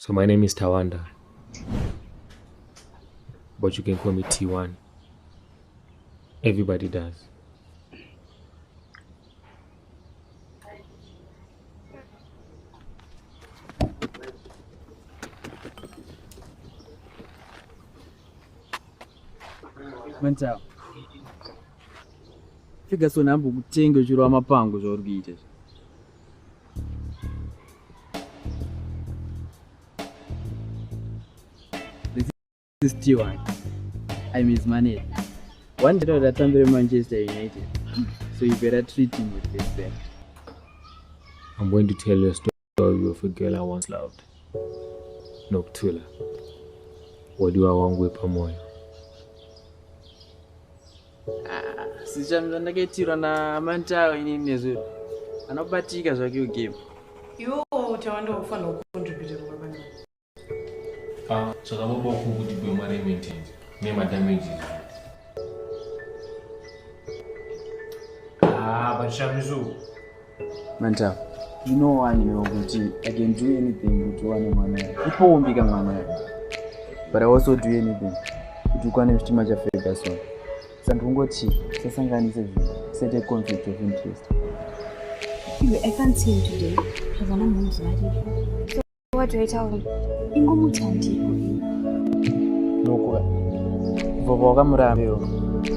So my name is Tawanda, but you can call me T1. Everybody does. Manta. Fika so nambu kutenga chiro amapango zvauri kuita. This is T1. I'm his manager. One day that I'm Manchester United. So you better treat him with respect. I'm going to tell you a story of a girl I once loved. Noctula. Wadiwa Wepa Moyo. Sichamza ndakaitira na Manta inini nezuro. Anobatika zvake game. Iwo Tawanda ufana kucontribute kubabana. Chakababa kuti bwe mari maintains. Name damages. But Shamizu. Manta, you know one kuti I can do anything to one man. Ipo umbika mwana. But I also do anything. Kuti ukwane chitima cha Ferguson. Sandungoti sasanganise zvinhu. Set a conflict of interest. I can't see him today because I'm not ready. So what do I tell him? Look, Vovoga Muramio,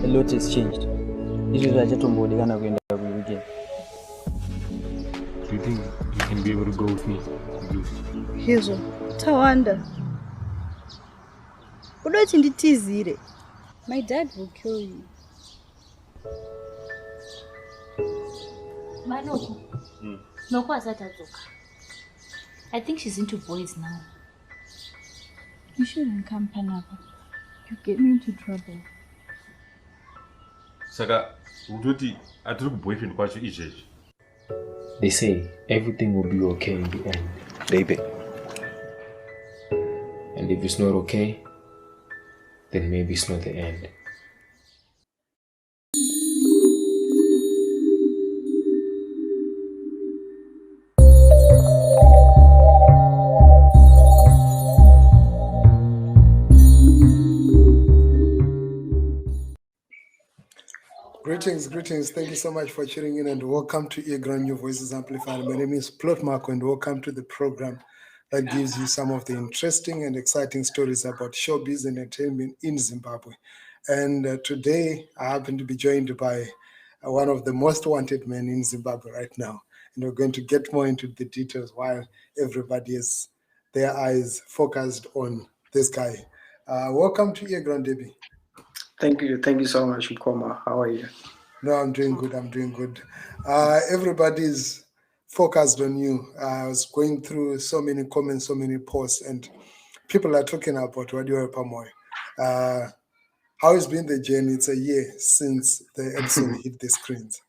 a lot has changed. This is a jetombody and I'm going to again. Do you think you can be able to go with me? Hezo, Tawanda. Udoti nditizire. My dad will kill you. Manoko. Noko asatadzoka. I think she's into boys now. You shouldn't come, Panapa. You get me into trouble. Saka, udoti aturi boyfriend kwacho ijeje. They say everything will be okay in the end, baby. And if it's not okay, then maybe it's not the end. Greetings. Thank you so much for tuning in and welcome to Earground New Voices Amplified. My name is Plot Marco and welcome to the program that gives you some of the interesting and exciting stories about showbiz and entertainment in Zimbabwe. And today I happen to be joined by one of the most wanted men in Zimbabwe right now. And we're going to get more into the details while everybody has their eyes focused on this guy. Welcome to Earground, Debbie. Thank you so much, Mkoma. How are you? No, I'm doing good. Everybody's focused on you. I was going through so many comments, so many posts, and people are talking about Wadiwa Wepa Moyo. How has been the journey? It's a year since the episode hit the screens.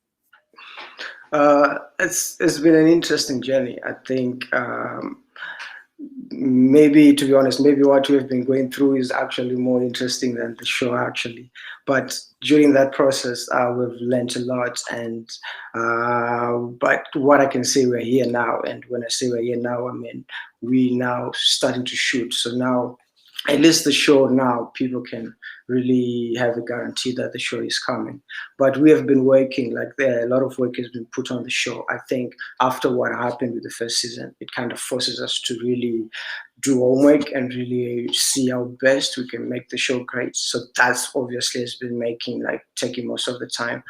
It's been an interesting journey. I think maybe, to be honest, maybe what we've been going through is actually more interesting than the show actually. But during that process, we've learned a lot. And but what I can say, we're here now. And when I say we're here now, I mean we now starting to shoot. So now, at least the show now, people can really have a guarantee that the show is coming. But we have been working, like a lot of work has been put on the show. I think after what happened with the first season, it kind of forces us to really do homework and really see how best we can make the show great. So that's obviously has been taking most of the time.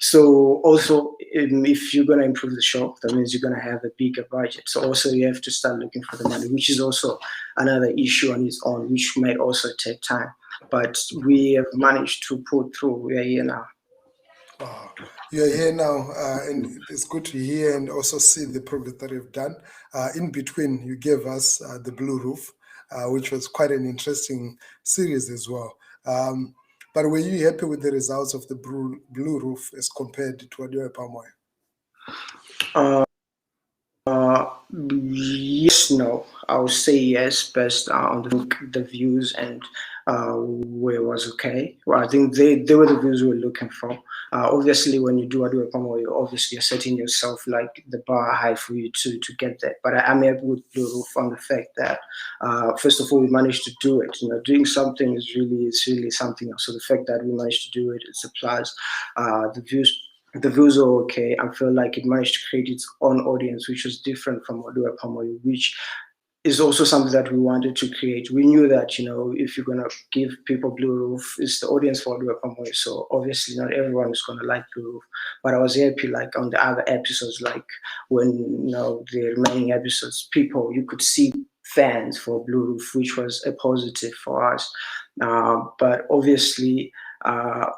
So also, if you're going to improve the show, that means you're going to have a bigger budget. So also you have to start looking for the money, which is also another issue on its own, which might also take time. But we have managed to pull through. We are here now. You're here now, and it's good to hear and also see the progress that you've done. In between, you gave us the Blue Roof, which was quite an interesting series as well. But were you happy with the results of the Blue Roof as compared to Wadiwa Wepa Moyo? Yes, no. I would say yes, based on the views and where it was okay. Well, I think they were the views we were looking for. Obviously, when you do Wadiwa Wepa Moyo, obviously you're setting yourself like the bar high for you to get there. But I'm happy with Blue Roof on the fact that first of all we managed to do it. Doing something is really something else. So the fact that we managed to do it, it's a plus. The views are okay. I feel like it managed to create its own audience, which was different from Wadiwa Wepa Moyo, which is also something that we wanted to create. We knew that, if you're gonna give people Blue Roof, it's the audience for Wadiwa Wepa Moyo. So obviously not everyone is gonna like Blue Roof. But I was happy, like on the other episodes, like when the remaining episodes, you could see fans for Blue Roof, which was a positive for us. But obviously,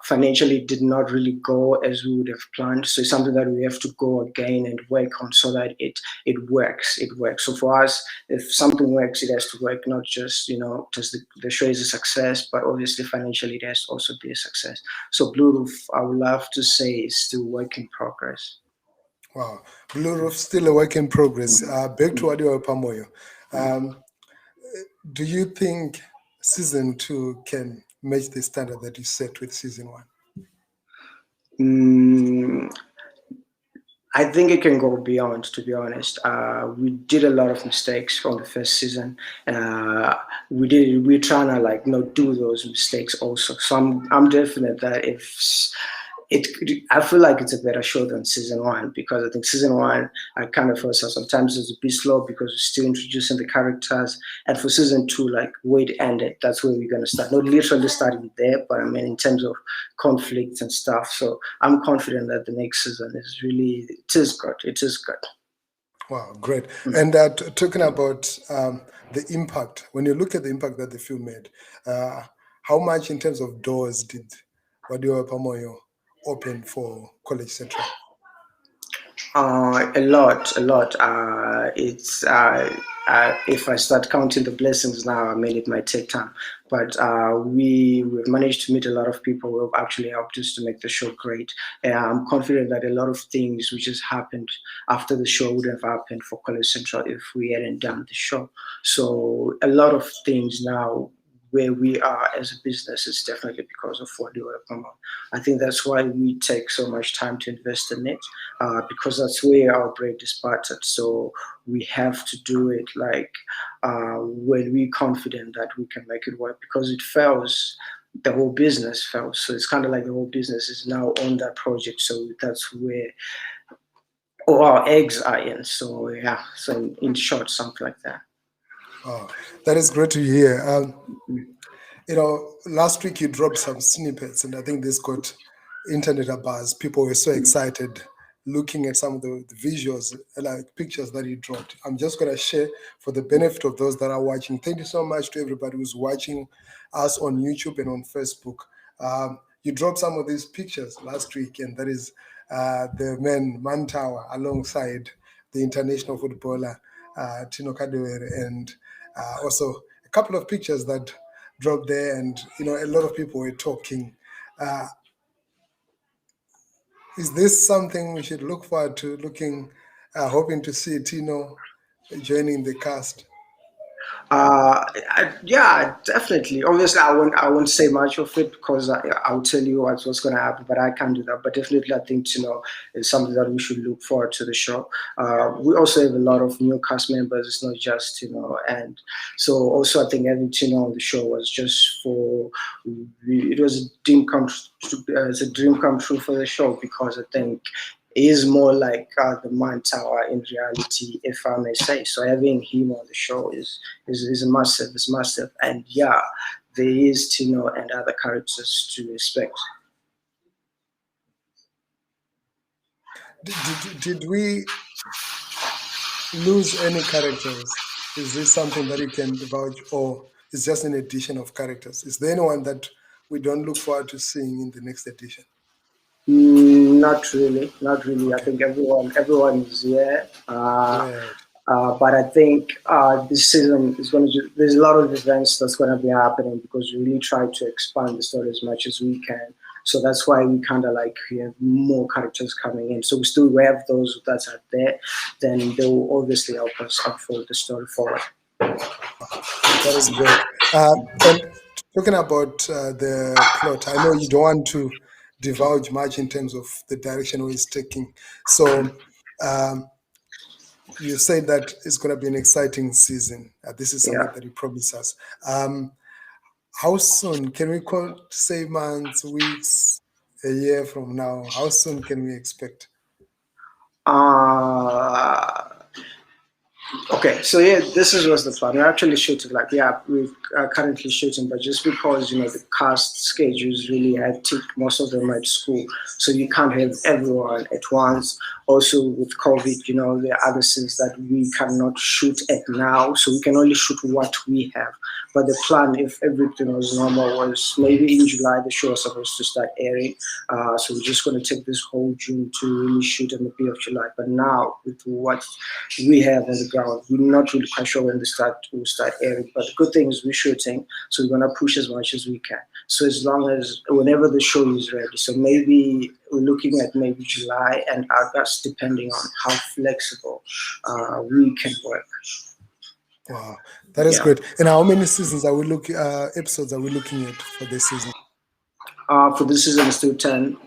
financially did not really go as we would have planned. So it's something that we have to go again and work on so that it works. It works. So for us, if something works, it has to work, not just, just the show is a success, but obviously financially it has to also be a success. So Blue Roof, I would love to say, is still work in progress. Wow, Blue Roof still a work in progress. Back to Wadiwa Wepa Moyo. Do you think season 2 can match the standard that you set with season 1? I think it can go beyond, to be honest. We did a lot of mistakes from the first season. We're trying to not do those mistakes also. So I'm definite that I feel like it's a better show than season 1, because I think season 1, I kind of felt sometimes it's a bit slow because we're still introducing the characters. And for season 2, where it ended, that's where we're going to start. Not literally starting there, but I mean in terms of conflicts and stuff. So I'm confident that the next season it is good. It is good. Wow, great. And talking about the impact, when you look at the impact that the film made, how much in terms of doors did Wadiwa Wepa Moyo open for College Central? A lot. It's if I start counting the blessings now, I mean it might take time. But we've managed to meet a lot of people who have actually helped us to make the show great. I'm confident that a lot of things which has happened after the show would have happened for College Central if we hadn't done the show. So a lot of things now where we are as a business is definitely because of Wadiwa Wepa Moyo. I think that's why we take so much time to invest in it, because that's where our bread is buttered. So we have to do it when we're confident that we can make it work. Because it fails, the whole business fails. So it's kind of like the whole business is now on that project. So that's where all our eggs are in. So yeah, so in short, something like that. Oh, that is great to hear. Last week you dropped some snippets, and I think this got internet abuzz. People were so excited looking at some of the visuals, like pictures that you dropped. I'm just going to share for the benefit of those that are watching. Thank you so much to everybody who's watching us on YouTube and on Facebook. You dropped some of these pictures last week, and that is the man Mantawa alongside the international footballer Tino Kadewere, and also a couple of pictures that dropped there, and a lot of people were talking. Is this something we should look forward to, hoping to see Tino joining the cast? Yeah, definitely. Obviously, I won't say much of it because I'll tell you what's going to happen, but I can't do that. But definitely, I think is something that we should look forward to the show. We also have a lot of new cast members. It's not just and so also I think having Tino on the show was just it was a dream come true for the show, because I think is more like the man tower in reality, if I may say. So having him on the show is a massive. It's massive, and yeah, there is Tino and other characters to expect. Did we lose any characters? Is this something that you can vouch, or is just an addition of characters? Is there anyone that we don't look forward to seeing in the next edition? Not really. Okay. I think everyone is here. But I think this season is there's a lot of events that's going to be happening, because we really try to expand the story as much as we can. So that's why we kind of we have more characters coming in. So we still have those that are there. Then they will obviously help us unfold the story forward. That is great. And talking about the plot, I know you don't want to divulge much in terms of the direction it's taking. So you said that it's going to be an exciting season. This is something that you promised us. How soon can we say months, weeks, a year from now? How soon can we expect? Okay, so yeah, was the plan. We're actually shooting, like, we're currently shooting, but just because, the cast schedule is really hectic, most of them are at school, so you can't have everyone at once. Also with COVID, there are other scenes that we cannot shoot at now, so we can only shoot what we have. But the plan, if everything was normal, was maybe in July the show was supposed to start airing. So we're just going to take this whole June to really shoot in the beginning of July. But now with what we have on the ground, we're not really quite sure when will start airing. But the good thing is we're shooting, so we're going to push as much as we can. So as long as whenever the show is ready, so maybe we're looking at maybe July and August, depending on how flexible we can work. Wow, that is great. And how many seasons are we looking? Episodes are we looking at for this season? For this season, it's still 10.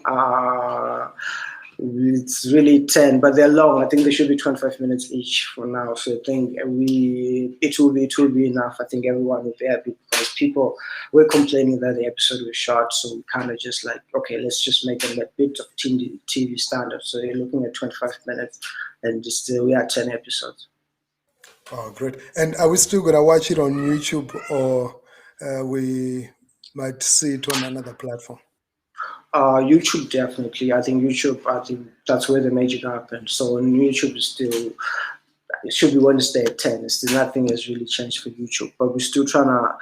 It's really 10, but they're long. I think they should be 25 minutes each for now. So I think it will be enough. I think everyone will be happy because people were complaining that the episode was short. So we kind of just like, okay, let's just make it a bit of TV standard. So you're looking at 25 minutes, and we are 10 episodes. Oh, great. And are we still going to watch it on YouTube, or we might see it on another platform? YouTube, definitely. I think that's where the magic happens. So on YouTube, it should be Wednesday at 10. Still nothing has really changed for YouTube, but we're still trying to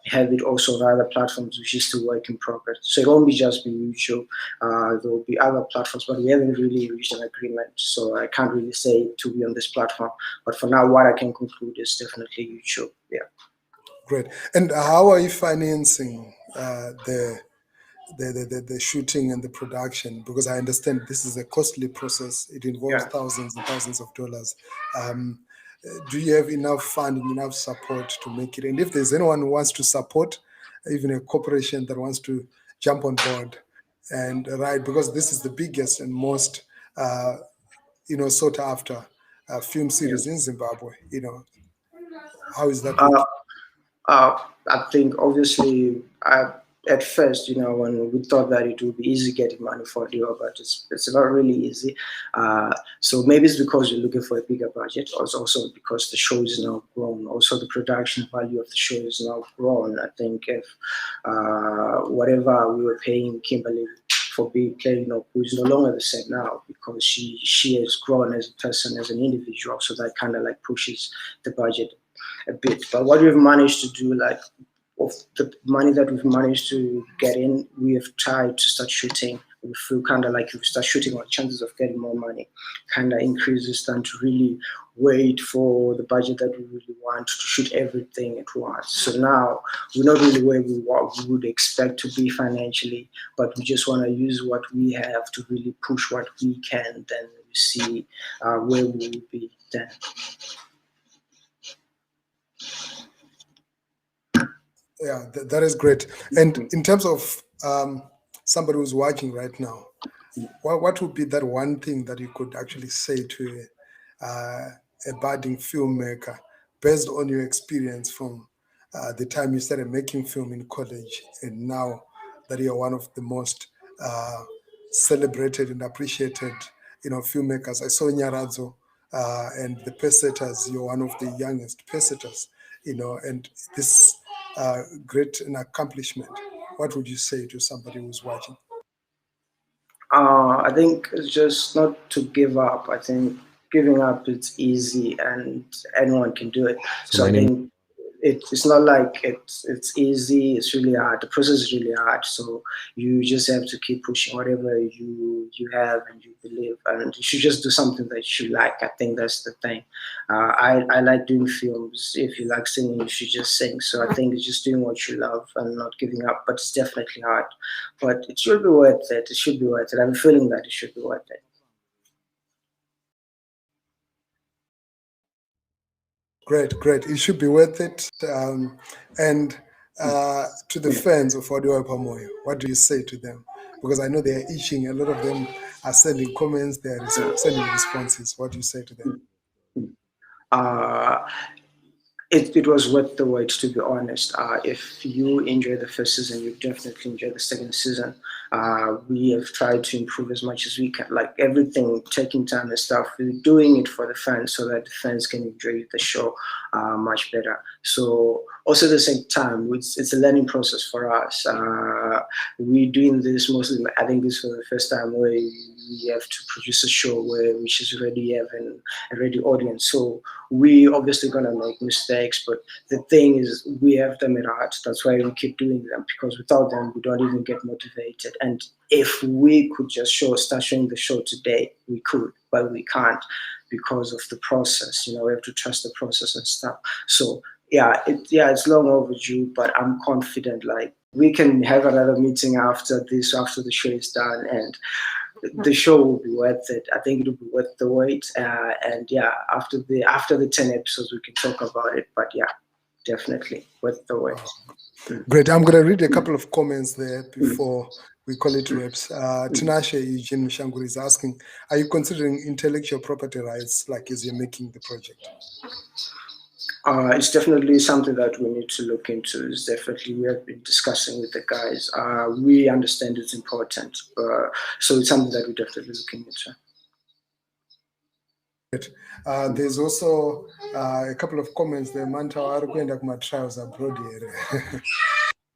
have it also on other platforms, which is still work in progress. So it won't just be YouTube. There will be other platforms, but we haven't really reached an agreement. So I can't really say it to be on this platform. But for now, what I can conclude is definitely YouTube. Yeah. Great. And how are you financing the shooting and the production? Because I understand this is a costly process. It involves thousands and thousands of dollars. Do you have enough funding, enough support to make it? And if there's anyone who wants to support, even a corporation that wants to jump on board and because this is the biggest and most sought after film series in Zimbabwe, how is that looking? I think obviously at first, when we thought that it would be easy getting money for Wadiwa, but it's not really easy. So maybe it's because you're looking for a bigger budget, or it's also because the show is now grown. Also, the production value of the show is now grown. I think if whatever we were paying Kimberly for being playing who's no longer the same now, because she has grown as a person, as an individual. So that kind of like pushes the budget a bit. But what we've managed to do, like, of the money that we've managed to get in, we have tried to start shooting. We feel kind of like if we start shooting, our chances of getting more money kind of increases than to really wait for the budget that we really want to shoot everything at once. So now we're not really where we would expect to be financially, but we just want to use what we have to really push what we can. Then we see where we will be then. Yeah, that is great. And in terms of somebody who's watching right now, what would be that one thing that you could actually say to a budding filmmaker based on your experience from the time you started making film in college and now that you're one of the most celebrated and appreciated, filmmakers? I saw Nyaradzo and the Pesetters. You're one of the youngest Pesetters, and this great an accomplishment. What would you say to somebody who's watching? I think it's just not to give up. I think giving up it's easy and anyone can do it. So I think it's not like it's easy. It's really hard. The process is really hard. So you just have to keep pushing whatever you have and you believe, and you should just do something that you like. I think that's the thing. I like doing films. If you like singing, you should just sing. So I think it's just doing what you love and not giving up. But it's definitely hard. But it should be worth it. It should be worth it. I'm feeling that it should be worth it. Great. It should be worth it. And to the fans of Wadiwa Wepa Moyo? What do you say to them? Because I know they are itching. A lot of them are sending comments. They are sending responses. What do you say to them? Uh, it was worth the wait, to be honest. If you enjoy the first season, you definitely enjoy the second season. We have tried to improve as much as we can, like everything, taking time and stuff. We're doing it for the fans so that the fans can enjoy the show much better. So also at the same time, it's a learning process for us. We're doing this mostly, I think this was the first time where we have to produce a show which is already having a ready audience. So we obviously gonna make mistakes, but the thing is we have them at heart. That's why we keep doing them, because without them we don't even get motivated. And if we could just start showing the show today, we could, but we can't because of the process. We have to trust the process and stuff. So it's long overdue, but I'm confident like we can have another meeting after the show is done, and the show will be worth it. I think it'll be worth the wait. And after the 10 episodes, we can talk about it. But definitely worth the wait. Great. I'm going to read a couple of comments there before we call it wraps. Tinashe Eugene Mishanguri is asking, are you considering intellectual property rights like as you're making the project? It's definitely something that we need to look into. It's definitely, we have been discussing with the guys. We understand it's important. So it's something that we're definitely looking into. There's also a couple of comments there. Manta kwenda kuma trials abroad here.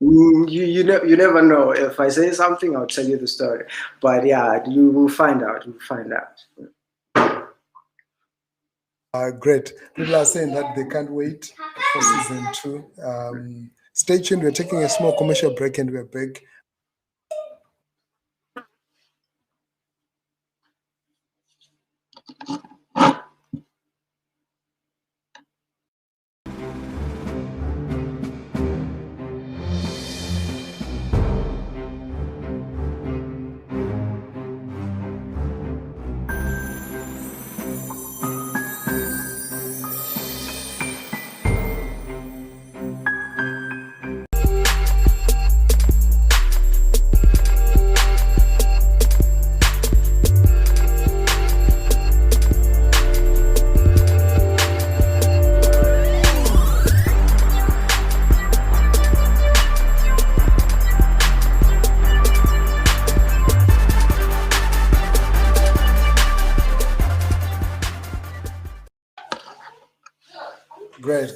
You never know. If I say something, I'll tell you the story. But you will find out. You'll find out. Great. People are saying that they can't wait for season 2. Stay tuned. We're taking a small commercial break and we're back.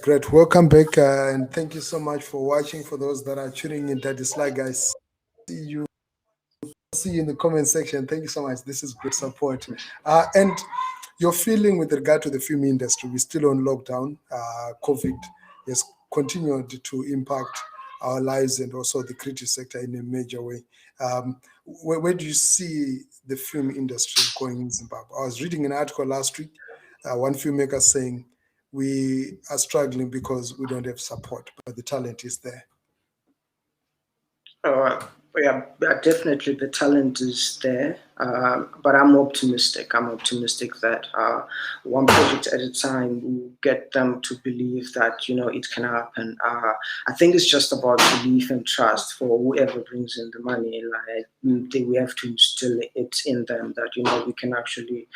Great. Welcome back, and thank you so much for watching. For those that are tuning in, that is like, guys, see you in the comment section. Thank you so much. This is good support. And your feeling with regard to the film industry, we're still on lockdown. COVID has continued to impact our lives and also the creative sector in a major way. Where do you see the film industry going in Zimbabwe? I was reading an article last week, one filmmaker saying, we are struggling because we don't have support, but the talent is there. Definitely the talent is there, but I'm optimistic. I'm optimistic that one project at a time will get them to believe that it can happen. I think it's just about belief and trust for whoever brings in the money. Like we have to instill it in them that we can actually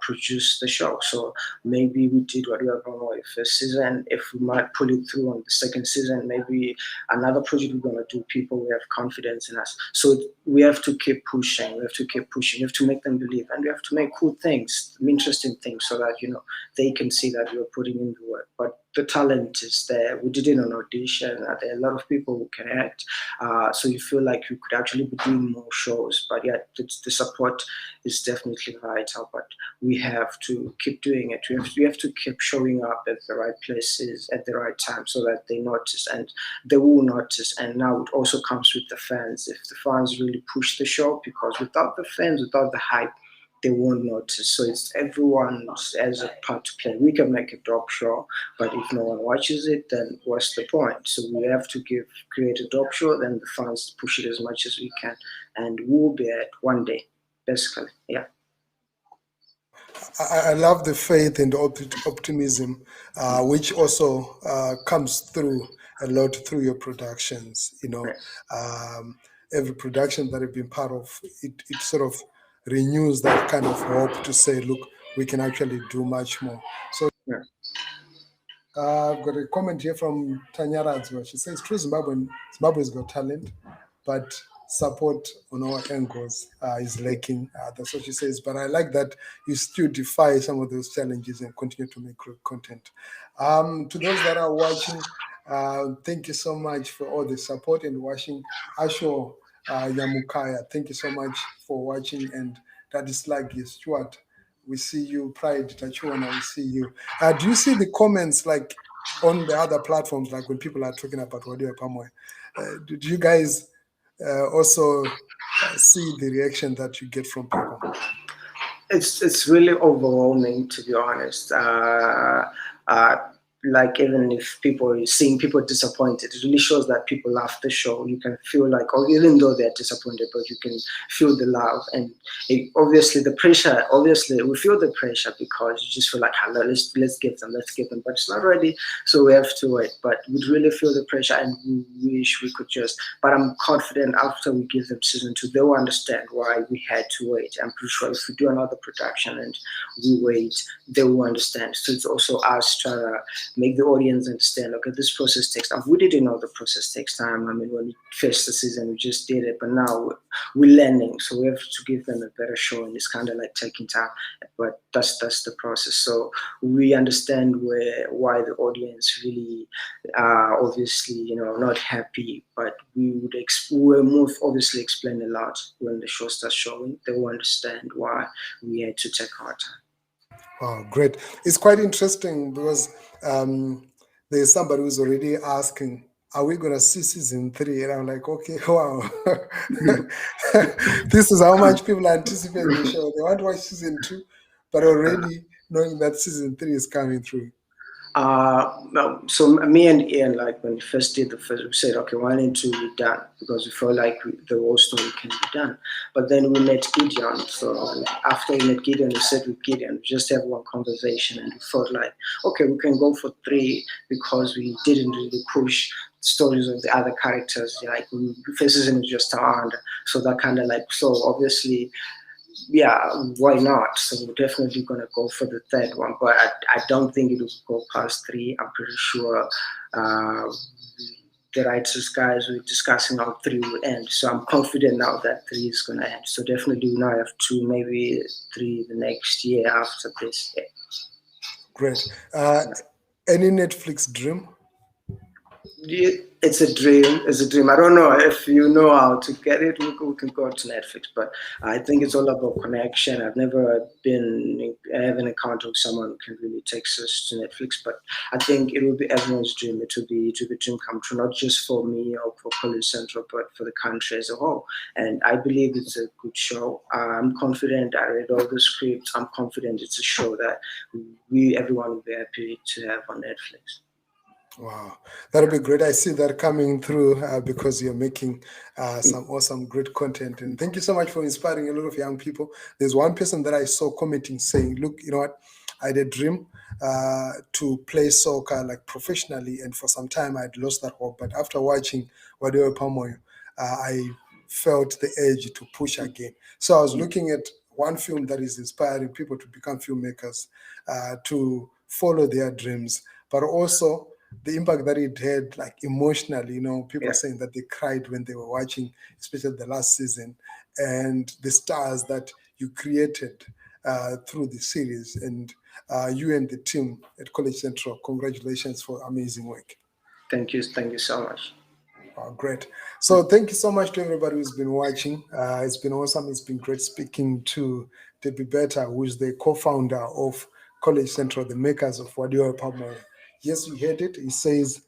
produce the show. So maybe we did Wadiwa Wepa Moyo first season. If we might pull it through on the second season, maybe another project we're gonna do. People will have confidence in us. So we have to keep pushing. We have to keep pushing. We have to make them believe, and we have to make cool things, interesting things, so that they can see that we're putting in the work. But the talent is there. We did it on audition. There are a lot of people who can act. So you feel like you could actually be doing more shows. But the support is definitely vital. But we have to keep doing it. We have to keep showing up at the right places at the right time so that they notice, and they will notice. And now it also comes with the fans. If the fans really push the show, because without the fans, without the hype, they won't notice. So it's everyone has a part to play. We can make a dope show, but if no one watches it, then what's the point? So we have to create a dope show, then the fans push it as much as we can, and we'll be at one day, basically. Yeah. I love the faith and optimism, which also comes through a lot through your productions. Every production that you've been part of, it sort of renews that kind of hope to say, look, we can actually do much more. So I've got a comment here from Tanyara as well. She says, true, Zimbabwe's got talent, but support on all angles is lacking. That's what she says. But I like that you still defy some of those challenges and continue to make great content. To those that are watching, thank you so much for all the support and watching. Asho Yamukaya, thank you so much for watching. And that is like Stuart. We see you. Pride Tachuana, we see you. Do you see the comments like on the other platforms, like when people are talking about Wadiwa Wepa Moyo? Do you guys also see the reaction that you get from people? It's really overwhelming, to be honest. Like, even if seeing people disappointed, it really shows that people love the show. You can feel like, or even though they're disappointed, but you can feel the love. And obviously the pressure, we feel the pressure because you just feel like, hello, let's give them, but it's not ready, so we have to wait. But we really feel the pressure, and we wish we could but I'm confident after we give them season 2, they will understand why we had to wait. I'm pretty sure if we do another production and we wait, they will understand. So it's also us trying to make the audience understand, okay, this process takes time. We didn't know the process takes time. I mean, when we first the season, we just did it, but now we're learning, so we have to give them a better show, and it's kind of like taking time, but that's the process. So we understand why the audience really obviously, not happy, but we'll most obviously explain a lot when the show starts showing. They will understand why we had to take our time. Wow, great. It's quite interesting because there's somebody who's already asking, are we going to see season 3? And I'm like, okay, wow. This is how much people anticipate the show. They want to watch season 2, but already knowing that season 3 is coming through. So me and Ian, like when we first did we said, okay, 1 and 2 we're done, because we felt like the whole story can be done. But then we met Gideon. So after we met Gideon, we said with Gideon, we just have one conversation, and we felt like, okay, we can go for 3, because we didn't really push stories of the other characters. Like first season was just around, so that kind of like, so obviously, yeah, why not? So we're definitely gonna go for the 3rd one, but I don't think it will go past 3. I'm pretty sure the writers guys were discussing how 3 will end. So I'm confident now that 3 is gonna end. So definitely we now have 2, maybe 3 the next year after this. Yeah. Great. Any Netflix dream? It's a dream. It's a dream. I don't know if you know how to get it. We can go to Netflix, but I think it's all about connection. I've never have an encounter with someone who can really take us to Netflix, but I think it will be everyone's dream. It will be a dream come true, not just for me or for College Central, but for the country as a whole. And I believe it's a good show. I'm confident. I read all the scripts. I'm confident it's a show that everyone will be happy to have on Netflix. Wow, that'll be great. I see that coming through because you're making some awesome, great content. And thank you so much for inspiring a lot of young people. There's one person that I saw commenting saying, look, you know what? I had a dream to play soccer like professionally, and for some time I'd lost that hope. But after watching Wadiwa Wepa Moyo, I felt the urge to push again. So I was looking at one film that is inspiring people to become filmmakers, to follow their dreams, but also the impact that it had, like emotionally, people saying that they cried when they were watching, especially the last season, and the stars that you created through the series. And you and the team at College Central, congratulations for amazing work. Thank you so much. Oh, great. So thank you so much to everybody who's been watching. It's been awesome. It's been great speaking to Derby Bheta, who is the co-founder of College Central, the makers of Wadiwa Wepa Moyo. Yes, we heard it. He says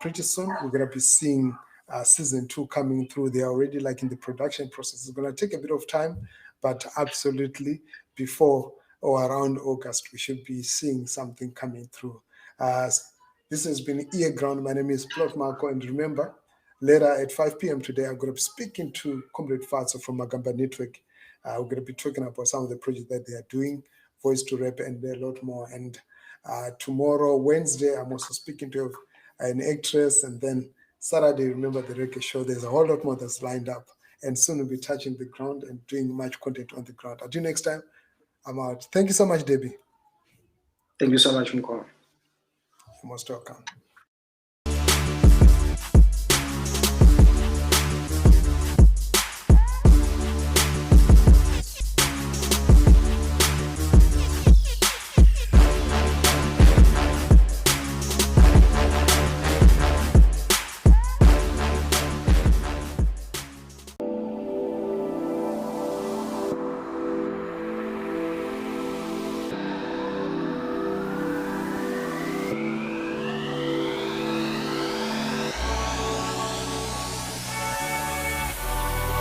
pretty soon we're going to be seeing season 2 coming through. They are already like in the production process. It's going to take a bit of time, but absolutely before or around August, we should be seeing something coming through. This has been Ear Ground. My name is Plot Marco, and remember, later at 5 p.m. today, I'm going to be speaking to Comrade Fatso from Magamba Network. We're going to be talking about some of the projects that they are doing, voice to rap, and a lot more. And tomorrow, Wednesday, I'm also speaking to an actress, and then Saturday, remember the reggae show. There's a whole lot more that's lined up, and soon we'll be touching the ground and doing much content on the ground. Until next time, I'm out. Thank you so much, Debbie. Thank you so much, Mkwa. You're most welcome.